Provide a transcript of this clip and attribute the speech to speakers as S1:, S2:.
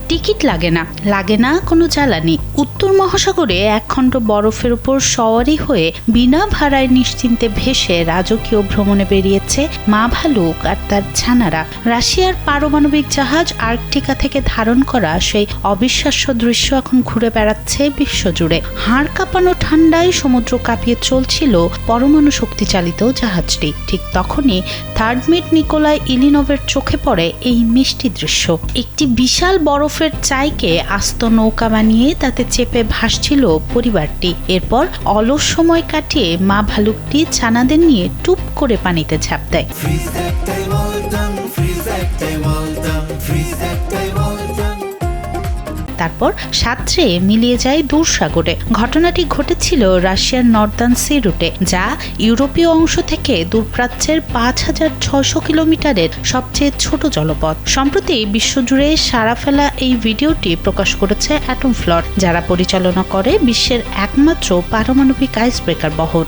S1: Ticket লাগে না কোনো জ্বালানি। উত্তর মহাসাগরে একখণ্ড বরফের উপর সওয়ারি হয়ে বিনা ভাড়ায় নিশ্চিন্তে ভেসে রাজকীয় ভ্রমণে বেরিয়েছে মা ভালুক আর তার ছানারা। রাশিয়ার পারমাণবিক জাহাজ আর্কটিকা থেকে ধারণ করা সেই অবিশ্বাস্য দৃশ্য এখন ঘুরে বেড়াচ্ছে বিশ্বজুড়ে। হাড় কাঁপানো ঠান্ডায় সমুদ্র কাঁপিয়ে চলছিল পরমাণু শক্তিচালিত জাহাজটি। ঠিক তখনই থার্ড মেট নিকোলাই ইলিনভের চোখে পড়ে এই মিষ্টি দৃশ্য। একটি বিশাল বরফের চাইকে আস্ত নৌকা বানিয়ে তাতে চেপে ভাসছিল পরিবারটি। এরপর অলস সময় কাটিয়ে মা ভালুকটি ছানাদের নিয়ে টুপ করে পানিতে ঝাঁপ দেয়। তারপর সাঁতরে মিলিয়ে যায় দূর সাগরে। ঘটনাটি ঘটেছিল রাশিয়ার নর্দার্ন সি রুটে, যা ইউরোপীয় অংশ থেকে দূরপ্রাচ্যের ৫,৬০০ কিলোমিটারের সবচেয়ে ছোট জলপথ। সম্প্রতি বিশ্বজুড়ে সাড়া ফেলা এই ভিডিওটি প্রকাশ করেছে অ্যাটম ফ্লট, যারা পরিচালনা করে বিশ্বের একমাত্র পারমাণবিক আইস ব্রেকার বহর।